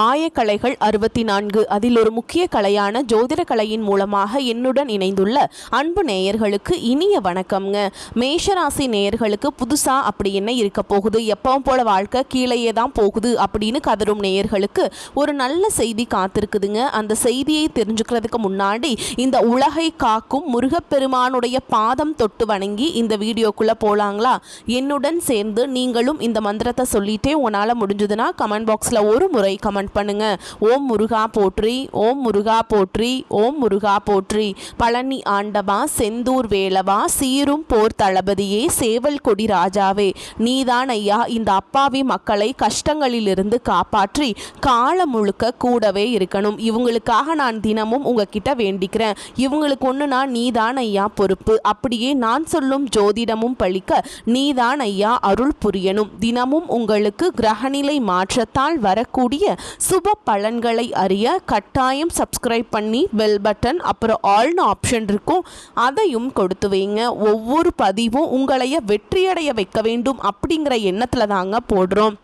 ஆயக்கலைகள் 64 அதில் ஒரு முக்கிய கலையான ஜோதிட கலையின் மூலமாக என்னுடன் இணைந்துள்ள அன்பு நேயர்களுக்கு இனிய வணக்கம்ங்க. மேஷராசி நேயர்களுக்கு புதுசா அப்படி என்ன இருக்க போகுது, எப்பவும் போல வாழ்க்கை கீழேயே தான் போகுது அப்படின்னு கதரும் நேயர்களுக்கு ஒரு நல்ல செய்தி காத்திருக்குதுங்க. அந்த செய்தியை தெரிஞ்சுக்கிறதுக்கு முன்னாடி இந்த உலகை காக்கும் முருகப்பெருமானுடைய பாதம் தொட்டு வணங்கி இந்த வீடியோக்குள்ள போலாங்களா? என்னுடன் சேர்ந்து நீங்களும் இந்த மந்திரத்தை சொல்லிட்டே உங்களால் முடிஞ்சதுன்னா கமெண்ட் பாக்ஸில் ஒரு முறை கமெண்ட் பண்ணுங்க. ஓம் முருகா போற்றி, ஓம் முருகா போற்றி, ஓம் முருகா போற்றி. பழனி ஆண்டவா, செந்தூர் வேலவா, சீரும் போர் தளபதியே, சேவல் கொடி ராஜாவே, நீதான் ஐயா இந்த அப்பாவி மக்களை கஷ்டங்களிலிருந்து காப்பாற்றி காலம் முழுக்க கூடவே இருக்கணும். இவங்களுக்காக நான் தினமும் உங்ககிட்ட வேண்டிக்கிறேன். இவங்களுக்கு ஒன்றுனா நீதான் ஐயா பொறுப்பு. அப்படியே நான் சொல்லும் ஜோதிடமும் பழிக்க நீதான் ஐயா அருள் புரியணும். தினமும் உங்களுக்கு கிரகநிலை மாற்றத்தால் வரக்கூடிய சுப பலன்களை அறிய கட்டாயம் சப்ஸ்கிரைப் பண்ணி பெல் பட்டன் அப்புறம் ஆல்னு ஆப்ஷன் இருக்கும், அதையும் கொடுத்து வைங்க. ஒவ்வொரு பதிவும் உங்களைய வெற்றியடைய வைக்க வேண்டும் அப்படிங்கிற எண்ணத்தில் தாங்க போடுறோம்.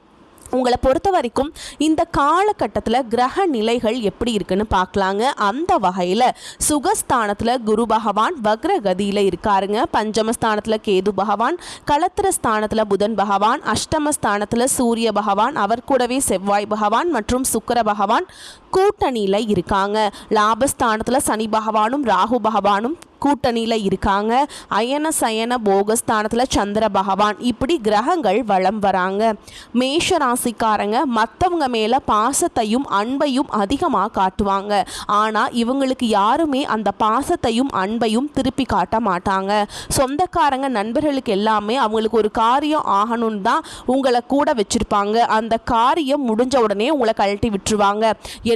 உங்களை பொறுத்த வரைக்கும் இந்த காலகட்டத்தில் கிரக நிலைகள் எப்படி இருக்குன்னு பார்க்கலாங்க. அந்த வகையில் சுகஸ்தானத்தில் குரு பகவான் வக்ரகதியில் இருக்காருங்க. பஞ்சமஸ்தானத்தில் கேது பகவான், களத்திரஸ்தானத்தில் புதன் பகவான், அஷ்டமஸ்தானத்தில் சூரிய பகவான், அவர் கூடவே செவ்வாய் பகவான் மற்றும் சுக்கிர பகவான் கூட்டணியில் இருக்காங்க. லாபஸ்தானத்தில் சனி பகவானும் ராகு பகவானும் கூட்டணியில் இருக்காங்க. அயன சயன போகஸ்தானத்தில் சந்திர பகவான். இப்படி கிரகங்கள் வலம் வராங்க. மேஷ ராசிக்காரங்க மற்றவங்க மேலே பாசத்தையும் அன்பையும் அதிகமாக காட்டுவாங்க. ஆனால் இவங்களுக்கு யாருமே அந்த பாசத்தையும் அன்பையும் திருப்பி காட்ட மாட்டாங்க. சொந்தக்காரங்க நண்பர்களுக்கு எல்லாமே அவங்களுக்கு ஒரு காரியம் ஆகணும்னு தான் உங்களை கூட வச்சுருப்பாங்க. அந்த காரியம் முடிஞ்ச உடனே உங்களை கழட்டி விட்டுருவாங்க.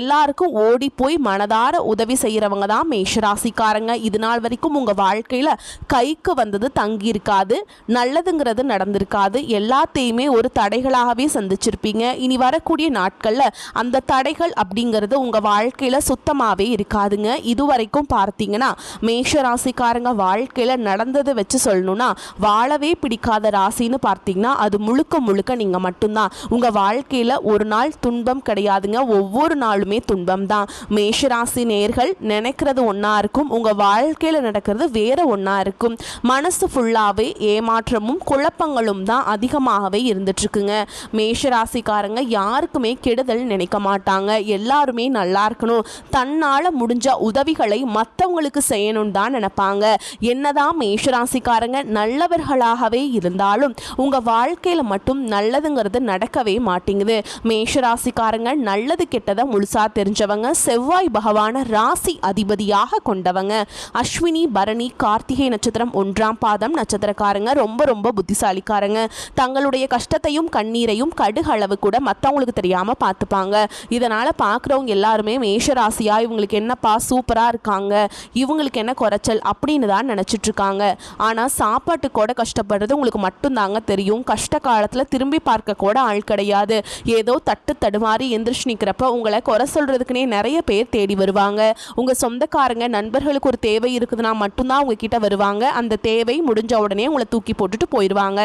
எல்லாருக்கும் ஓடி போய் மனதார உதவி செய்கிறவங்க தான் மேஷராசிக்காரங்க. இது நாள் வரைக்கும் உங்க வாழ்க்கையில கைக்கு வந்தது தங்கி இருக்காது, நல்லதுங்கிறது நடந்திருக்காது. எல்லாத்தையுமே ஒரு தடைகளாகவே சந்திச்சிருப்பீங்க. இனி வரக்கூடிய நாட்கள்ல அந்த தடைகள் அப்படிங்கிறது உங்க வாழ்க்கையில சுத்தமாவே இருக்காதுங்க. இதுவரைக்கும் பார்த்தீங்கன்னா மேஷ ராசிக்காரங்க வாழ்க்கையில நடந்ததை வச்சு சொல்லணும்னா வாழவே பிடிக்காத ராசின்னு பார்த்தீங்கன்னா அது முழுக்க முழுக்க நீங்க மட்டும்தான். உங்க வாழ்க்கையில ஒரு நாள் துன்பம் கிடையாதுங்க, ஒவ்வொரு நாளுமே துன்பம் தான். மேஷ ராசி நேயர்கள் நினைக்கிறது ஒன்னா இருக்கும், உங்க வாழ்க்கையில நடக்கிறது வேற ஒன்றா இருக்கும். மனசு ஃபுல்லாகவே ஏமாற்றமும் குழப்பங்களும் தான் அதிகமாகவே இருந்துட்டுருக்குங்க. மேஷராசிக்காரங்க யாருக்குமே கெடுதல் நினைக்க மாட்டாங்க. எல்லாருமே நல்லா இருக்கணும், தன்னால் முடிஞ்ச உதவிகளை மற்றவங்களுக்கு செய்யணும் தான் நினைப்பாங்க. என்னதான் மேஷராசிக்காரங்க நல்லவர்களாகவே இருந்தாலும் உங்கள் வாழ்க்கையில் மட்டும் நல்லதுங்கிறது நடக்கவே மாட்டேங்குது. மேஷராசிக்காரங்க நல்லது கெட்டதை முழுசாக தெரிஞ்சவங்க, செவ்வாய் பகவான ராசி அதிபதியாக கொண்டவங்க. அஸ்வினி பரணி கார்த்திகை நட்சத்திரம் 1ஆம் பாதம் நட்சத்திரக்காரங்க ரொம்ப புத்திசாலிக்காரங்க. தங்களுடைய கஷ்டத்தையும் கண்ணீரையும் கடுகளவு கூட மற்றவங்களுக்கு தெரியாம பார்த்துப்பாங்க. இதனால பார்க்குறவங்க எல்லாருமே மேஷராசியா இவங்களுக்கு என்னப்பா சூப்பரா இருக்காங்க, இவங்களுக்கு என்ன குறைச்சல் அப்படின்னு தான் நினைச்சிட்டு இருக்காங்க. ஆனா சாப்பாட்டு கூட கஷ்டப்படுறது உங்களுக்கு மட்டும்தாங்க தெரியும். கஷ்ட காலத்துல திரும்பி பார்க்க கூட ஆள் கிடையாது. ஏதோ தட்டு தடுமாறி எந்திரிச்சு நிற்கிறப்ப உங்களை குறை சொல்றதுக்குன்னே நிறைய பேர் தேடி வருவாங்க. உங்க சொந்தக்காரங்க நண்பர்களுக்கு ஒரு தேவை இருக்குதுன்னா மட்டும்தான் உங்ககிட்ட வருவாங்க. அந்த தேவை முடிஞ்ச உடனே உங்களை தூக்கி போட்டுட்டு போயிடுவாங்க.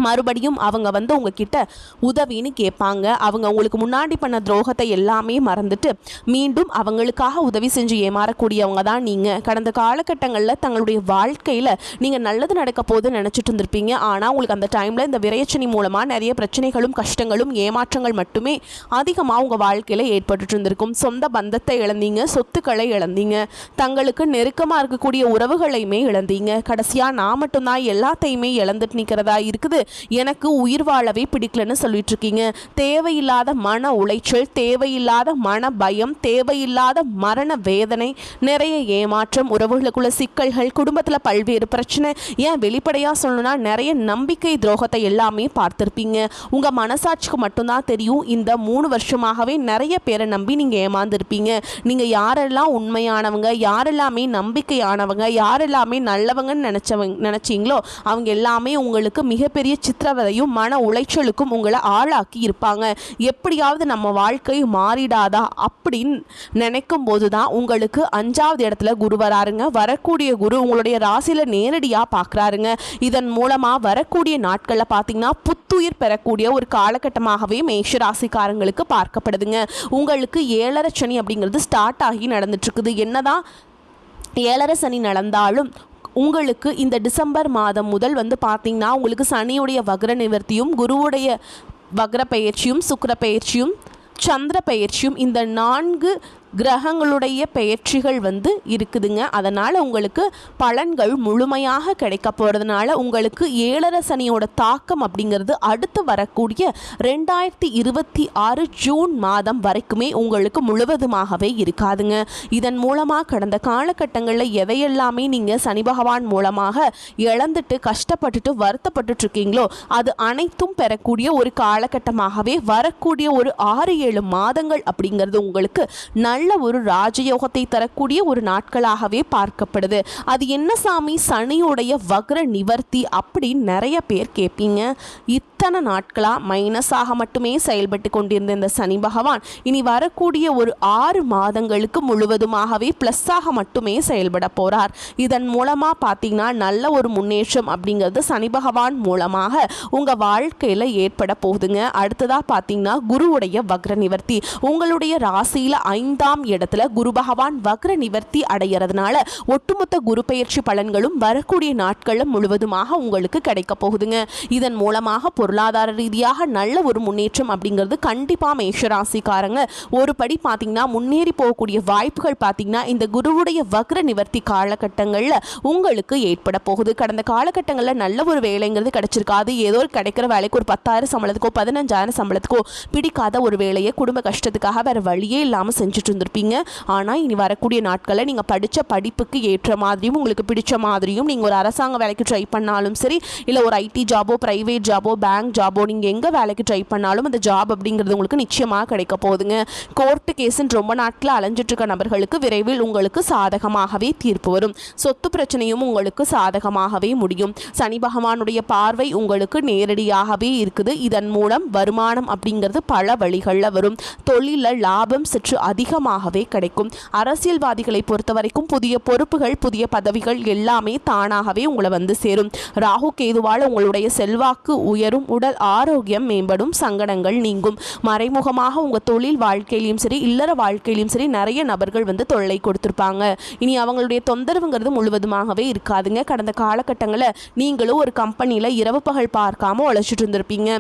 மறுபடியும் அவங்க வந்து உங்ககிட்ட உதவின்னு கேட்பாங்க. அவங்க உங்களுக்கு முன்னாடி பண்ண துரோகத்தை எல்லாமே மறந்துட்டு மீண்டும் அவங்களுக்காக உதவி செஞ்சு ஏமாறக்கூடியவங்க தான் நீங்கள். கடந்த காலகட்டங்களில் தங்களுடைய வாழ்க்கையில் நீங்கள் நல்லது நடக்க போது நினச்சிட்டு இருந்திருப்பீங்க. ஆனால் உங்களுக்கு அந்த டைமில் இந்த விரையச்சனி மூலமாக நிறைய பிரச்சனைகளும் கஷ்டங்களும் ஏமாற்றங்கள் மட்டுமே அதிகமாக உங்கள் வாழ்க்கையில் ஏற்பட்டு இருந்திருக்கும். சொந்த பந்தத்தை இழந்தீங்க, சொத்துக்களை இழந்தீங்க, தங்களுக்கு நெருக்கமாக இருக்கக்கூடிய உறவுகளையுமே இழந்தீங்க. கடைசியாக நான் மட்டும்தான் எல்லாத்தையுமே இழந்துட்டு நிற்கிறதா இருக்குது, எனக்கு உயிர் வாழவே பிடிக்கலன்னு சொல்லிட்டு இருக்கீங்க. தேவையில்லாத மன உளைச்சல், தேவையில்லாத மன பயம், தேவையில்லாத மரண வேதனை, நிறைய ஏமாற்றம், உறவுகளுக்குள்ள சிக்கல்கள், குடும்பத்தில் பல்வேறு பிரச்சனை, ஏன் வெளிப்படையாக சொல்லணும்னா நிறைய நம்பிக்கை துரோகத்தை எல்லாமே பார்த்துருப்பீங்க. உங்கள் மனசாட்சிக்கு மட்டும்தான் தெரியும். இந்த 3 வருஷமாகவே நிறைய பேரை நம்பி நீங்கள் ஏமாந்துருப்பீங்க. நீங்கள் யாரெல்லாம் உண்மையானவங்க, யாரெல்லாமே நம்பிக்கையானவங்க, யாரெல்லாமே நல்லவங்கன்னு நினச்சிங்களோ அவங்க எல்லாமே உங்களுக்கு மிகப்பெரிய சித்திரவதையும் மன உளைச்சலுக்கும் உங்களை ஆளாக்கி இருப்பாங்க. எப்படியாவது நம்ம வாழ்க்கை மாறிடாதா அப்படின்னு நினைக்கும் போது தான் உங்களுக்கு 5வது இடத்துல குரு வராருங்க. வரக்கூடிய குரு உங்களுடைய ராசியில் நேரடியாக பார்க்குறாருங்க. இதன் மூலமாக வரக்கூடிய நாட்களில் பார்த்தீங்கன்னா புத்துயிர் பெறக்கூடிய ஒரு காலகட்டமாகவே மேஷ ராசிக்காரங்களுக்கு பார்க்கப்படுதுங்க. உங்களுக்கு 7.5 சனி அப்படிங்கிறது ஸ்டார்ட் ஆகி நடந்துட்டு இருக்குது. என்னதான் 7.5 சனி நடந்தாலும் உங்களுக்கு இந்த டிசம்பர் மாதம் முதல் பார்த்தீங்கன்னா உங்களுக்கு சனியுடைய வக்ர நிவர்த்தியும் குருவுடைய வக்ர பெயர்ச்சியும் சுக்கிர பெயர்ச்சியும் சந்திர பெயர்ச்சியும் இந்த 4 கிரகங்களுடைய பெயர்ச்சிகள் இருக்குதுங்க. அதனால் உங்களுக்கு பலன்கள் முழுமையாக கிடைக்க போகிறதுனால உங்களுக்கு 7.5 சனியோட தாக்கம் அப்படிங்கிறது அடுத்து வரக்கூடிய 2026 ஜூன் மாதம் வரைக்குமே உங்களுக்கு முழுவதுமாகவே இருக்காதுங்க. இதன் மூலமாக கடந்த காலகட்டங்களில் எதையெல்லாமே நீங்கள் சனி பகவான் மூலமாக இழந்துட்டு கஷ்டப்பட்டுட்டு வருத்தப்பட்டு இருக்கீங்களோ அது அனைத்தும் பெறக்கூடிய ஒரு காலகட்டமாகவே வரக்கூடிய ஒரு 6-7 மாதங்கள் அப்படிங்கிறது உங்களுக்கு நல்ல ஒரு ராஜயோகத்தை தரக்கூடிய ஒரு நாட்களாகவே பார்க்கப்படுது. அது என்ன சாமி சனியுடைய வக்ர நிவர்த்தி அப்படின்னு நிறைய பேர் கேட்பீங்க. இத்தனை நாட்களாக மைனஸாக மட்டுமே செயல்பட்டு கொண்டிருந்த இந்த சனி பகவான் இனி வரக்கூடிய ஒரு 6 மாதங்களுக்கு முழுவதுமாகவே ப்ளஸ்ஸாக மட்டுமே செயல்பட போகிறார். இதன் மூலமாக பார்த்தீங்கன்னா நல்ல ஒரு முன்னேற்றம் அப்படிங்கிறது சனி பகவான் மூலமாக உங்கள் வாழ்க்கையில் ஏற்பட போகுதுங்க. அடுத்ததாக பார்த்தீங்கன்னா குருவுடைய வக்ர நிவர்த்தி உங்களுடைய ராசியில் 5ஆம் இடத்துல குரு பகவான் வக்ர நிவர்த்தி அடைகிறதுனால ஒட்டுமொத்த குரு பெயர்ச்சி பலன்களும் வரக்கூடிய நாட்களில் முழுவதுமாக உங்களுக்கு கிடைக்க போகுதுங்க. இதன் மூலமாக பொருளாதார ரீதியாக நல்ல ஒரு முன்னேற்றம் அப்படிங்கிறது கண்டிப்பாக மேஷராசிக்காரங்க ஒரு படி பார்த்தீங்கன்னா முன்னேறி போகக்கூடிய வாய்ப்புகள் பார்த்தீங்கன்னா இந்த குருவுடைய வக்ர நிவர்த்தி காலகட்டங்களில் உங்களுக்கு ஏற்பட போகுது. கடந்த காலகட்டங்களில் நல்ல ஒரு வேலைங்கிறது கிடைச்சிருக்காது. ஏதோ ஒரு கிடைக்கிற வேலைக்கு ஒரு 10,000 சம்பளத்துக்கோ 15,000 சம்பளத்துக்கோ பிடிக்காத ஒரு வேலையை குடும்ப கஷ்டத்துக்காக வேறு வழியே இல்லாமல் செஞ்சுட்டு இருந்திருப்பீங்க. ஆனால் இனி வரக்கூடிய நாட்களில் நீங்கள் படித்த படிப்புக்கு ஏற்ற மாதிரியும் உங்களுக்கு பிடிச்ச மாதிரியும் நீங்கள் ஒரு அரசாங்க வேலைக்கு ட்ரை பண்ணாலும் சரி இல்லை ஒரு ஐடி ஜாபோ ப்ரைவேட் ஜாபோ பேங்க் ஜாபோ நீங்கள் எங்கே வேலைக்கு ட்ரை பண்ணாலும் அந்த ஜாப் அப்படிங்கிறது உங்களுக்கு நிச்சயமாக கிடைக்க போகுதுங்க. கோர்ட்டு கேஸுன்னு ரொம்ப நாட்களில் அலைஞ்சிட்டு இருக்க நபர்களுக்கு விரைவில் உங்களுக்கு சாதகமாகவே தீர்ப்பு வரும். சொத்து பிரச்சனையும் உங்களுக்கு சாதகமாகவே முடியும். சனி பகவானுடைய பார்வை உங்களுக்கு நேரடியாகவே இருக்குது. இதன் மூலம் வருமானம் அப்படிங்கிறது பல வழிகளில் வரும். தொழிலில் லாபம் சற்று அதிகமாகவே கிடைக்கும். அரசியல்வாதிகளை பொறுத்த வரைக்கும் புதிய பொறுப்புகள் புதிய பதவிகள் எல்லாமே தானாகவே உங்களை சேரும். ராகு கேதுவால் உங்களுடைய செல்வாக்கு உயரும். உடல் ஆரோக்கியம் மேம்படும். சங்கடங்கள் நீங்கும். மறைமுகமாக உங்கள் தொழில் வாழ்க்கையிலையும் சரி இல்லற வாழ்க்கையிலையும் சரி நிறைய நபர்கள் தொல்லை கொடுத்துருப்பாங்க. இனி அவங்களுடைய தொந்தரவுங்கிறது முழுவதுமாகவே இருக்காதுங்க. கடந்த காலகட்டங்களில் நீங்களும் ஒரு கம்பெனியில் இரவு பகல் பார்க்காம உழைச்சிட்டு இருந்திருப்பீங்க.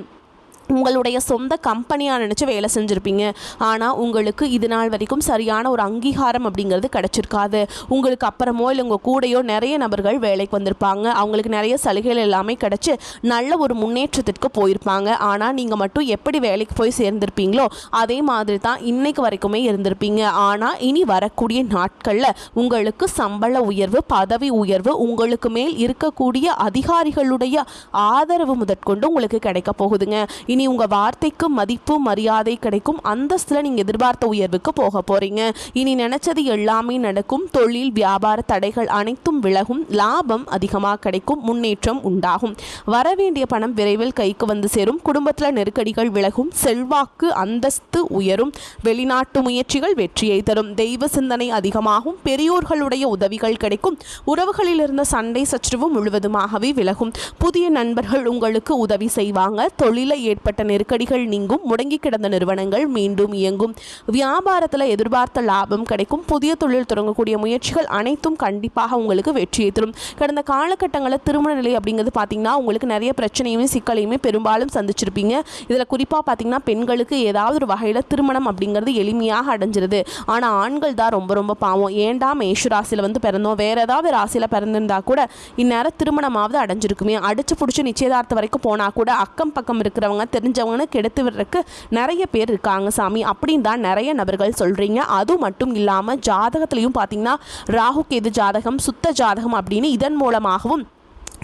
உங்களுடைய சொந்த கம்பெனியாக நினச்சி வேலை செஞ்சுருப்பீங்க. ஆனால் உங்களுக்கு இது நாள் வரைக்கும் சரியான ஒரு அங்கீகாரம் அப்படிங்கிறது கிடச்சிருக்காது. உங்களுக்கு அப்புறமோ இல்லை உங்கள் கூடையோ நிறைய நபர்கள் வேலைக்கு வந்திருப்பாங்க. அவங்களுக்கு நிறைய சலுகைகள் எல்லாமே கிடச்சி நல்ல ஒரு முன்னேற்றத்திற்கு போயிருப்பாங்க. ஆனால் நீங்கள் மட்டும் எப்படி வேலைக்கு போய் சேர்ந்திருப்பீங்களோ அதே மாதிரி தான் இன்னைக்கு வரைக்குமே இருந்திருப்பீங்க. ஆனால் இனி வரக்கூடிய நாட்களில் உங்களுக்கு சம்பள உயர்வு பதவி உயர்வு உங்களுக்கு மேல் இருக்கக்கூடிய அதிகாரிகளுடைய ஆதரவு முதற்கொண்டு உங்களுக்கு கிடைக்க போகுதுங்க. இனி உங்கள் வார்த்தைக்கு மதிப்பு மரியாதை கிடைக்கும். அந்தஸ்தில் நீங்கள் எதிர்பார்த்த உயர்வுக்கு போக போகிறீங்க. இனி நினச்சது எல்லாமே நடக்கும். தொழில் வியாபார தடைகள் அனைத்தும் விலகும். லாபம் அதிகமாக கிடைக்கும். முன்னேற்றம் உண்டாகும். வரவேண்டிய பணம் விரைவில் கைக்கு சேரும். குடும்பத்தில் நெருக்கடிகள் விலகும். செல்வாக்கு அந்தஸ்து உயரும். வெளிநாட்டு முயற்சிகள் வெற்றியை தரும். தெய்வ சிந்தனை அதிகமாகும். பெரியோர்களுடைய உதவிகள் கிடைக்கும். உறவுகளில் இருந்த சண்டை சச்சரவு முழுவதுமாகவே விலகும். புதிய நண்பர்கள் உங்களுக்கு உதவி செய்வாங்க. தொழிலை ஏற்பட்ட நெருக்கடிகள் நீங்கும். முடங்கி கிடந்த நிறுவனங்கள் மீண்டும் இயங்கும். வியாபாரத்தில் எதிர்பார்த்த லாபம் கிடைக்கும். புதிய தொழில் தொடங்கக்கூடிய முயற்சிகள் அனைத்தும் கண்டிப்பாக உங்களுக்கு வெற்றியை தரும். கடந்த காலகட்டங்களில் திருமண நிலை அப்படிங்கிறது பார்த்தீங்கன்னா உங்களுக்கு நிறைய பிரச்சனையுமே சிக்கலையுமே பெரும்பாலும் சந்திச்சிருப்பீங்க. இதில் குறிப்பாக பார்த்தீங்கன்னா பெண்களுக்கு ஏதாவது ஒரு வகையில் திருமணம் அப்படிங்கிறது எளிமையாக அடைஞ்சிருது. ஆனால் ஆண்கள் தான் ரொம்ப ரொம்ப பாவம். ஏண்டா மேஷ ராசியில் பிறந்தோம் வேறு ஏதாவது ராசியில் பிறந்திருந்தா கூட இந்நேரம் திருமணமாவது அடைஞ்சிருக்குமே. அடிச்சு பிடிச்சி நிச்சயதார்த்தம் வரைக்கும் போனால் கூட அக்கம் பக்கம் இருக்கிறவங்க தெரிஞ்சவங்கன்னு கெடுத்து விடுறதுக்கு நிறைய பேர் இருக்காங்க சாமி அப்படின்னு தான் நிறைய நபர்கள் சொல்கிறீங்க. அது மட்டும் இல்லாமல் ஜாதகத்துலேயும் பார்த்தீங்கன்னா ராகு கேது ஜாதகம் சுத்த ஜாதகம் அப்படின்னு இதன் மூலமாகவும்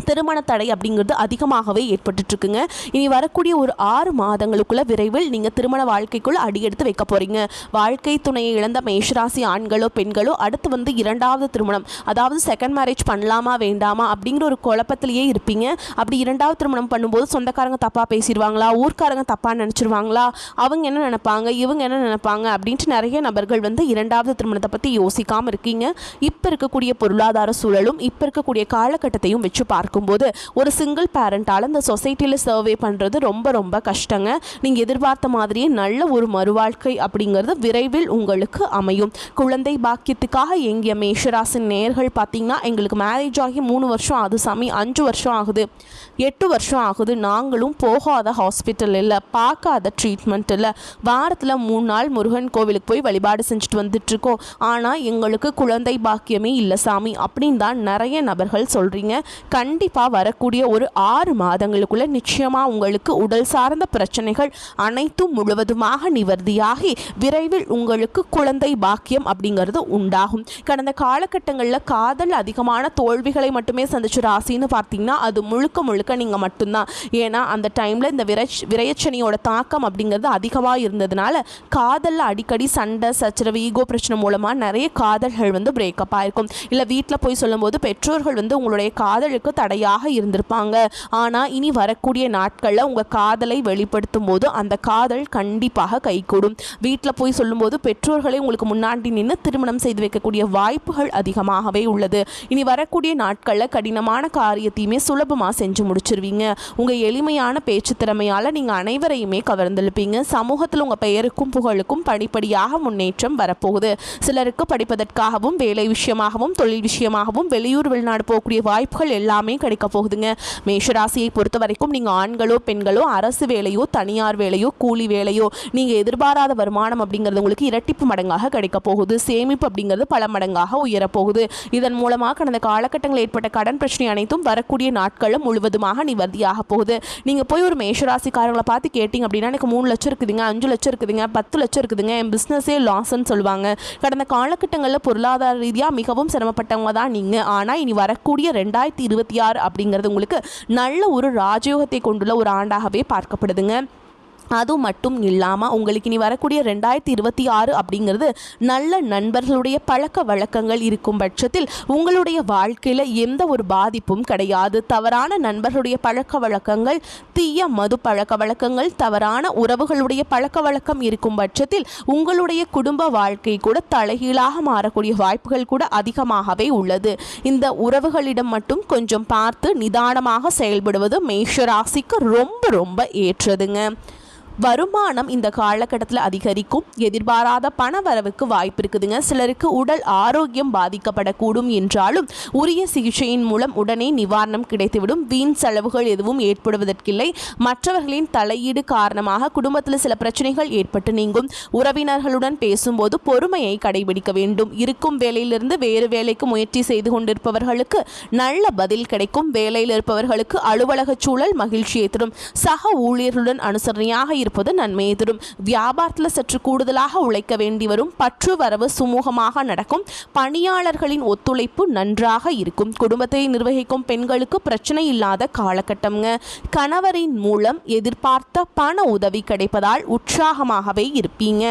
திருமண தடை அப்படிங்கிறது அதிகமாகவே ஏற்பட்டுருக்குங்க. இனி வரக்கூடிய ஒரு 6 மாதங்களுக்குள்ள விரைவில் நீங்கள் திருமண வாழ்க்கைக்குள்ள அடியெடுத்து வைக்க போகிறீங்க. வாழ்க்கை துணையை இழந்த மேஷராசி ஆண்களோ பெண்களோ அடுத்து இரண்டாவது திருமணம், அதாவது செகண்ட் மேரேஜ் பண்ணலாமா வேண்டாமா அப்படிங்கிற ஒரு குழப்பத்திலேயே இருப்பீங்க. அப்படி இரண்டாவது திருமணம் பண்ணும்போது சொந்தக்காரங்க தப்பாக பேசிடுவாங்களா, ஊர்க்காரங்க தப்பாக நினச்சிருவாங்களா, அவங்க என்ன நினைப்பாங்க, இவங்க என்ன நினைப்பாங்க அப்படின்ட்டு நிறைய நபர்கள் இரண்டாவது திருமணத்தை பற்றி யோசிக்காமல் இருக்கீங்க. இப்போ இருக்கக்கூடிய பொருளாதார சூழலும் இப்போ இருக்கக்கூடிய காலகட்டத்தையும் வச்சு பார்க்கும்போது ஒரு சிங்கிள் பேரண்டால் இந்த சொசைட்டியில் சர்வே பண்ணுறது ரொம்ப ரொம்ப கஷ்டங்க. நீங்கள் எதிர்பார்த்த மாதிரியே நல்ல ஒரு மறுவாழ்க்கை அப்படிங்கிறது விரைவில் உங்களுக்கு அமையும். குழந்தை பாக்கியத்துக்காக எங்கிய மேஷராசி நேயர்கள் பார்த்தீங்கன்னா, எங்களுக்கு மேரேஜ் ஆகி 3 வருஷம் ஆகுது சாமி, 5 வருஷம் ஆகுது, 8 வருஷம் ஆகுது, நாங்களும் போகாத ஹாஸ்பிட்டல் இல்லை, பார்க்காத ட்ரீட்மெண்ட் இல்லை, வாரத்தில் 3 நாள் முருகன் கோவிலுக்கு போய் வழிபாடு செஞ்சுட்டு வந்துட்டுருக்கோம், ஆனால் எங்களுக்கு குழந்தை பாக்கியமே இல்லை சாமி அப்படின்னு தான் நிறைய நபர்கள் சொல்கிறீங்க. கண்டிப்பாக வரக்கூடிய ஒரு 6 மாதங்களுக்குள்ள நிச்சயமாக உங்களுக்கு உடல் சார்ந்த பிரச்சனைகள் அனைத்தும் முழுவதுமாக நிவர்த்தியாகி விரைவில் உங்களுக்கு குழந்தை பாக்கியம் அப்படிங்கிறது உண்டாகும். கடந்த காலகட்டங்களில் காதல் அதிகமான தோல்விகளை மட்டுமே சந்திச்ச ராசின்னு பார்த்தீங்கன்னா அது முழுக்க முழுக்க நீங்கள் மட்டும்தான். ஏன்னா அந்த டைமில் இந்த விரையச்சனியோட தாக்கம் அப்படிங்கிறது அதிகமாக இருந்ததுனால காதலில் அடிக்கடி சண்டை சச்சரவு ஈகோ பிரச்சனை மூலமாக நிறைய காதல்கள் பிரேக்கப் ஆயிருக்கும். இல்லை வீட்டில் போய் சொல்லும்போது பெற்றோர்கள் உங்களுடைய காதலுக்கு தடையாக இருந்திருப்பாங்க. ஆனால் இனி வரக்கூடிய நாட்களில் உங்கள் காதலை வெளிப்படுத்தும் போது அந்த காதல் கண்டிப்பாக கைகூடும். வீட்டில் போய் சொல்லும்போது பெற்றோர்களை உங்களுக்கு முன்னாடி நின்று திருமணம் செய்து வைக்கக்கூடிய வாய்ப்புகள் அதிகமாகவே உள்ளது. இனி வரக்கூடிய நாட்களில் கடினமான காரியத்தையுமே சுலபமாக செஞ்சு முடிச்சிருவீங்க. உங்கள் எளிமையான பேச்சு திறமையால் நீங்கள் அனைவரையுமே கவர்ந்தெழுப்பீங்க. சமூகத்தில் உங்கள் பெயருக்கும் புகழுக்கும் படிப்படியாக முன்னேற்றம் வரப்போகுது. சிலருக்கு படிப்பதற்காகவும் வேலை விஷயமாகவும் தொழில் விஷயமாகவும் வெளியூர் வெளிநாடு போகக்கூடிய வாய்ப்புகள் எல்லாமே கிடைக்க போகுதுங்க. மேஷராசியை பொறுத்த வரைக்கும் நீங்கள் ஆண்களோ பெண்களோ அரசு வேலையோ தனியார் வேலையோ கூலி வேலையோ நீங்கள் எதிர்பாராத வருமானம் அப்படிங்கிறது உங்களுக்கு இரட்டிப்பு மடங்காக கிடைக்க போகுது. சேமிப்பு அப்படிங்கிறது பல மடங்காக உயரப்போகுது. இதன் மூலமாக கடந்த காலகட்டங்களில் ஏற்பட்ட கடன் பிரச்சனை அனைத்தும் வரக்கூடிய நாட்களும் முழுவதுமாக நிவர்த்தியாக போகுது. நீங்கள் போய் ஒரு மேஷராசிக்காரங்களை பார்த்து கேட்டிங்க அப்படின்னா எனக்கு 3 லட்சம் இருக்குதுங்க, 5 லட்சம் இருக்குதுங்க, 10 லட்சம் இருக்குதுங்க, என் பிஸ்னஸே லாஸ்ன்னு சொல்லுவாங்க. கடந்த காலகட்டங்களில் பொருளாதார ரீதியாக மிகவும் சிரமப்பட்டவங்க தான் நீங்கள். ஆனால் இனி வரக்கூடிய 2026 அப்படிங்கிறது உங்களுக்கு நல்ல ஒரு ராஜயோகத்தை கொண்டுள்ள ஒரு ஆண்டாகவே பார்க்கப்படுதுங்க. அது மட்டும் இல்லாமல் உங்களுக்கு இனி வரக்கூடிய 2026 அப்படிங்கிறது நல்ல நண்பர்களுடைய பழக்க வழக்கங்கள் இருக்கும் பட்சத்தில் உங்களுடைய வாழ்க்கையில் எந்த ஒரு பாதிப்பும் கிடையாது. தவறான நண்பர்களுடைய பழக்க வழக்கங்கள், தீய மது பழக்க வழக்கங்கள், தவறான உறவுகளுடைய பழக்க வழக்கம் இருக்கும் பட்சத்தில் உங்களுடைய குடும்ப வாழ்க்கை கூட தலைகீழாக மாறக்கூடிய வாய்ப்புகள் கூட அதிகமாகவே உள்ளது. இந்த உறவுகளிடம் மட்டும் கொஞ்சம் பார்த்து நிதானமாக செயல்படுவது மேஷராசிக்கு ரொம்ப ரொம்ப ஏற்றதுங்க. வருமானம் இந்த காலகட்டத்தில் அதிகரிக்கும். எதிர்பாராத பண வரவுக்கு வாய்ப்பு இருக்குதுங்க. சிலருக்கு உடல் ஆரோக்கியம் பாதிக்கப்படக்கூடும் என்றாலும் உரிய சிகிச்சையின் மூலம் உடனே நிவாரணம் கிடைத்துவிடும். வீண் செலவுகள் எதுவும் ஏற்படுவதற்கில்லை. மற்றவர்களின் தலையீடு காரணமாக குடும்பத்தில் சில பிரச்சனைகள் ஏற்பட்டு நீங்கும். உறவினர்களுடன் பேசும்போது பொறுமையை கடைபிடிக்க வேண்டும். இருக்கும் வேலையிலிருந்து வேறு வேலைக்கு முயற்சி செய்து கொண்டிருப்பவர்களுக்கு நல்ல பதில் கிடைக்கும். வேலையில் இருப்பவர்களுக்கு அலுவலக சூழல் மகிழ்ச்சியை தரும். சக ஊழியர்களுடன் அனுசரணையாக இருப்பது நன்மையை தரும். வியாபாரத்தில் சற்று கூடுதலாக உழைக்க வேண்டி வரும். பற்று வரவு சுமூகமாக நடக்கும். பணியாளர்களின் ஒத்துழைப்பு நன்றாக இருக்கும். குடும்பத்தை நிர்வகிக்கும் பெண்களுக்கு பிரச்சனை இல்லாத காலகட்டம்ங்க. கணவரின் மூலம் எதிர்பார்த்த பண உதவி கிடைப்பதால் உற்சாகமாகவே இருப்பீங்க.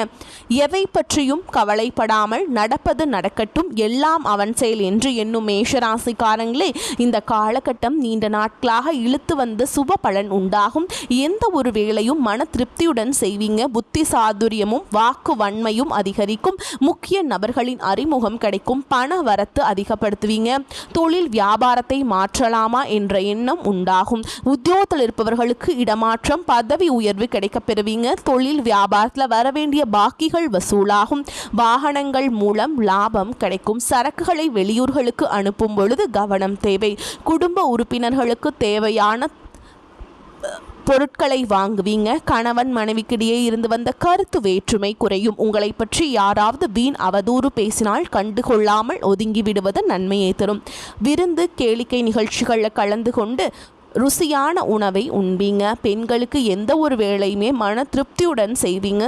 எவை பற்றியும் கவலைப்படாமல் நடப்பது நடக்கட்டும், எல்லாம் அவன் செயல் என்று எண்ணும் மேஷராசிக்காரங்களே இந்த காலகட்டம் நீண்ட நாட்களாக இழுத்து வந்த சுப பலன் உண்டாகும். எந்த ஒரு வேலையும் மன திருப்தியுடன் செய்வீங்க. புத்தி சாதுரியமும் வாக்கு வன்மையும் அதிகரிக்கும். முக்கிய நபர்களின் அறிமுகம் கிடைக்கும். பண வரத்து அதிகப்படுத்துவீங்க. தொழில் வியாபாரத்தை மாற்றலாமா என்ற எண்ணம் உண்டாகும். உத்தியோகத்தில் இருப்பவர்களுக்கு இடமாற்றம் பதவி உயர்வு கிடைக்கப் பெறுவீங்க. தொழில் வியாபாரத்தில் வரவேண்டிய பாக்கிகள் வசூலாகும். வாகனங்கள் மூலம் லாபம் கிடைக்கும். சரக்குகளை வெளியூர்களுக்கு அனுப்பும் பொழுது கவனம் தேவை. குடும்ப உறுப்பினர்களுக்கு தேவையான பொருட்களை வாங்குவீங்க. கணவன் மனைவிக்கிடையே இருந்து வந்த கருத்து வேற்றுமை குறையும். உங்களை பற்றி யாராவது வீண் அவதூறு பேசினால் கண்டுகொள்ளாமல் ஒதுங்கி விடுவது நன்மையை தரும். விருந்து கேளிக்கை நிகழ்ச்சிகளில் கலந்து கொண்டு ருசியான உணவை உண்பீங்க. பெண்களுக்கு எந்த ஒரு வேலையுமே மன திருப்தியுடன் செய்வீங்க.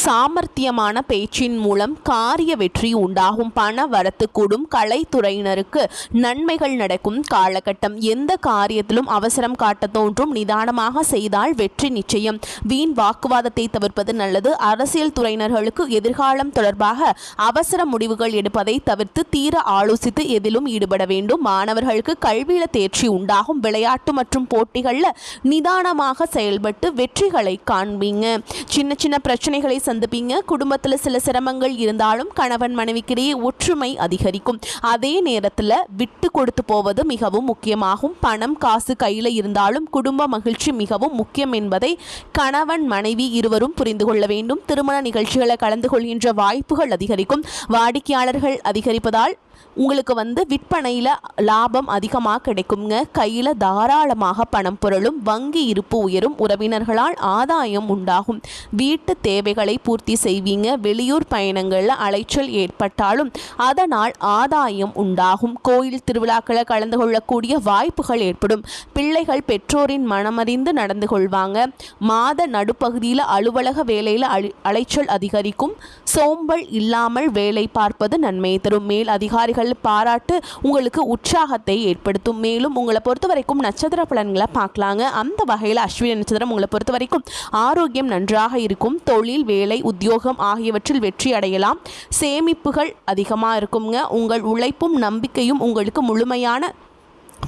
சாமர்த்தியமான பேச்சின் மூலம் காரிய வெற்றி உண்டாகும். பண வரத்து கூடும். கலைத்துறையினருக்கு நன்மைகள் நடக்கும் காலகட்டம். எந்த காரியத்திலும் அவசரம் காட்ட தோன்றும். நிதானமாக செய்தால் வெற்றி நிச்சயம். வீண் வாக்குவாதத்தை தவிர்ப்பது நல்லது. அரசியல் துறையினர்களுக்கு எதிர்காலம் தொடர்பாக அவசர முடிவுகள் எடுப்பதை தவிர்த்து தீர ஆலோசித்து எதிலும் ஈடுபட வேண்டும். மாணவர்களுக்கு கல்வியில தேர்ச்சி உண்டாகும். விளையாட்டு மற்றும் போட்டிகளில் நிதானமாக செயல்பட்டு வெற்றிகளை காண்பீங்க. சின்ன சின்ன பிரச்சனைகளை சந்திப்பீங்க. குடும்பத்தில் சில சிரமங்கள் இருந்தாலும் கணவன் மனைவிக்கிடையே ஒற்றுமை அதிகரிக்கும். அதே நேரத்தில் விட்டு கொடுத்து போவது மிகவும் முக்கியமாகும். பணம் காசு கையில் இருந்தாலும் குடும்ப மகிழ்ச்சி மிகவும் முக்கியம் என்பதை கணவன் மனைவி இருவரும் புரிந்து கொள்ள வேண்டும். திருமண நிகழ்ச்சிகளை கலந்து கொள்கின்ற வாய்ப்புகள் அதிகரிக்கும். வாடிக்கையாளர்கள் அதிகரிப்பதால் உங்களுக்கு விற்பனையில் லாபம் அதிகமாக கிடைக்குங்க. கையில் தாராளமாக பணம் புரளும். வங்கி இருப்பு உயரும். உறவினர்களால் ஆதாயம் உண்டாகும். வீட்டு தேவைகளை பூர்த்தி செய்வீங்க. வெளியூர் பயணங்களில் அலைச்சல் ஏற்பட்டாலும் அதனால் ஆதாயம் உண்டாகும். கோயில் திருவிழாக்களை கலந்து கொள்ளக்கூடிய வாய்ப்புகள் ஏற்படும். பிள்ளைகள் பெற்றோரின் மனமறிந்து நடந்து கொள்வாங்க. மாத நடுப்பகுதியில் அலுவலக வேலையில் அலைச்சல் அதிகரிக்கும். சோம்பல் இல்லாமல் வேலை பார்ப்பது நன்மையை தரும். மேல் அதிகாரிகள் பாராட்டு உங்களுக்கு உற்சாகத்தை ஏற்படுத்தும். மேலும் உங்களை பொறுத்த வரைக்கும் நட்சத்திர பலன்களை பார்க்கலாங்க. அந்த வகையில் அஸ்வினி நட்சத்திரம் உங்களை பொறுத்த வரைக்கும் ஆரோக்கியம் நன்றாக இருக்கும். தொழில், வேலை, உத்தியோகம் ஆகியவற்றில் வெற்றி அடையலாம். சேமிப்புகள் அதிகமாக இருக்குங்க. உங்கள் உழைப்பும் நம்பிக்கையும் உங்களுக்கு முழுமையான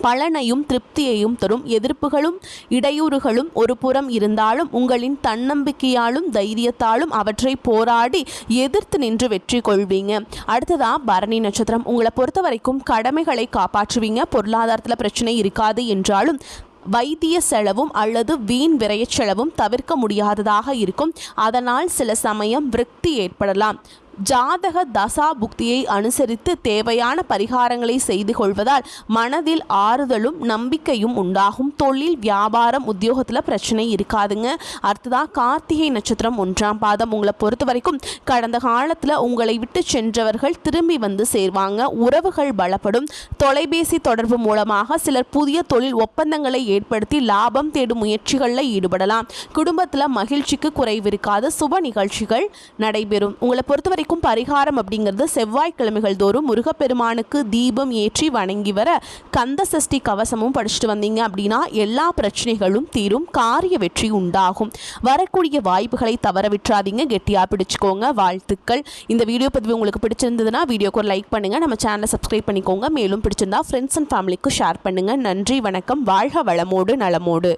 பலனையும் திருப்தியையும் தரும். எதிர்ப்புகளும் இடையூறுகளும் ஒரு புறம் இருந்தாலும் உங்களின் தன்னம்பிக்கையாலும் தைரியத்தாலும் அவற்றை போராடி எதிர்த்து நின்று வெற்றி கொள்வீங்க. அடுத்ததா பரணி நட்சத்திரம் உங்களை பொறுத்த வரைக்கும் கடமைகளை காப்பாற்றுவீங்க. பொருளாதாரத்தில் பிரச்சனை இருக்காது என்றாலும் வைத்திய செலவும் அல்லது வீண் விரய செலவும் தவிர்க்க முடியாததாக இருக்கும். அதனால் சில சமயம் விரக்தி ஏற்படலாம். ஜாதக தசா புக்தியை அனுசரித்து தேவையான பரிகாரங்களை செய்து கொள்வதால் மனதில் ஆறுதலும் நம்பிக்கையும் உண்டாகும். தொழில், வியாபாரம், உத்தியோகத்தில் பிரச்சனை இருக்காதுங்க. அடுத்ததாக கார்த்திகை நட்சத்திரம் 1ஆம் பாதம் உங்களை பொறுத்த வரைக்கும் கடந்த காலத்தில் உங்களை விட்டு சென்றவர்கள் திரும்பி வந்து சேர்வாங்க. உறவுகள் பலப்படும். தொலைபேசி தொடர்பு மூலமாக சிலர் புதிய தொழில் ஒப்பந்தங்களை ஏற்படுத்தி லாபம் தேடும் முயற்சிகளில் ஈடுபடலாம். குடும்பத்தில் மகிழ்ச்சிக்கு குறைவு இருக்காது. சுப நிகழ்ச்சிகள் நடைபெறும். உங்களை பொறுத்த வரைக்கும் பரிகாரம் அப்படிங்கிறது செவ்வாய்க்கிழமைகள் தோறும் முருகப்பெருமானுக்கு தீபம் ஏற்றி வணங்கி வர கந்த சஷ்டி கவசமும் படிச்சுட்டு வந்தீங்க அப்படின்னா எல்லா பிரச்சனைகளும் தீரும். காரிய வெற்றி உண்டாகும். வரக்கூடிய வாய்ப்புகளை தவற விட்டுறாதீங்க. கெட்டியா பிடிச்சுக்கோங்க. வாழ்த்துக்கள். இந்த வீடியோ பதிவு உங்களுக்கு பிடிச்சிருந்ததுன்னா வீடியோக்கு ஒரு லைக் பண்ணுங்க. நம்ம சேனலை சப்ஸ்கிரைப் பண்ணிக்கோங்க. மேலும் பிடிச்சிருந்தா ஃப்ரெண்ட்ஸ் அண்ட் ஃபேமிலிக்கு ஷேர் பண்ணுங்க. நன்றி, வணக்கம். வாழ்க வளமோடு நலமோடு.